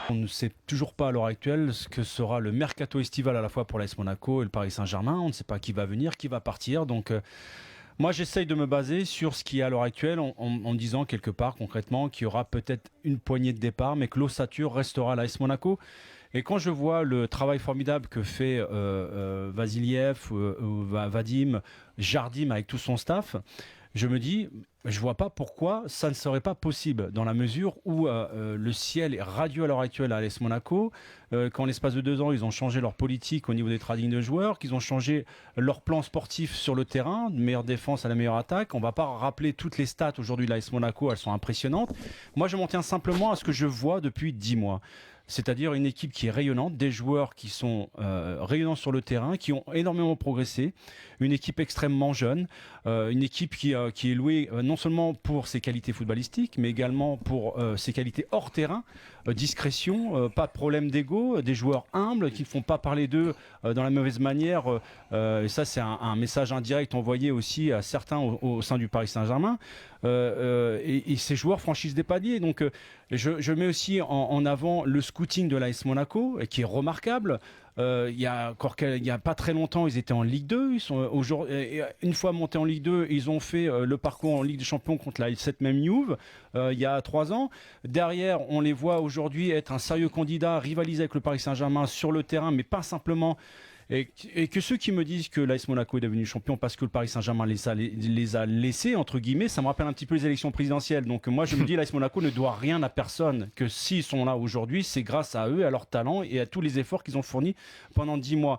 On ne sait toujours pas à l'heure actuelle ce que sera le mercato estival à la fois pour l'AS Monaco et le Paris Saint-Germain. On ne sait pas qui va venir, qui va partir. Donc moi j'essaye de me baser sur ce qui est à l'heure actuelle en disant quelque part concrètement qu'il y aura peut-être une poignée de départ mais que l'ossature restera à l'AS Monaco. Et quand je vois le travail formidable que fait Vasiliev, Vadim, Jardim avec tout son staff, je me dis, je vois pas pourquoi ça ne serait pas possible dans la mesure où le ciel est radieux à l'heure actuelle à l'AS Monaco, qu'en l'espace de 2 ans, ils ont changé leur politique au niveau des trading de joueurs, qu'ils ont changé leur plan sportif sur le terrain, de meilleure défense à la meilleure attaque. On va pas rappeler toutes les stats aujourd'hui de l'AS Monaco, elles sont impressionnantes. Moi, je m'en tiens simplement à ce que je vois depuis 10 mois. C'est-à-dire une équipe qui est rayonnante, des joueurs qui sont rayonnants sur le terrain, qui ont énormément progressé, une équipe extrêmement jeune, une équipe qui est louée non seulement pour ses qualités footballistiques, mais également pour ses qualités hors terrain, discrétion, pas de problème d'ego, des joueurs humbles qui ne font pas parler d'eux dans la mauvaise manière. Et ça, c'est un message indirect envoyé aussi à certains au sein du Paris Saint-Germain. Et ces joueurs franchissent des paliers. Donc, je mets aussi en avant le scouting de l'AS Monaco, qui est remarquable. Il y a pas très longtemps, ils étaient en Ligue 2. Ils sont aujourd'hui, une fois montés en Ligue 2, ils ont fait le parcours en Ligue des Champions contre cette même Juve il y a 3 ans. Derrière, on les voit aujourd'hui être un sérieux candidat, rivaliser avec le Paris Saint-Germain sur le terrain, mais pas simplement. Et que ceux qui me disent que l'AS Monaco est devenu champion parce que le Paris Saint-Germain les a laissés, entre guillemets, ça me rappelle un petit peu les élections présidentielles. Donc moi, je me dis, l'AS Monaco ne doit rien à personne. Que s'ils sont là aujourd'hui, c'est grâce à eux, à leur talent et à tous les efforts qu'ils ont fournis pendant 10 mois.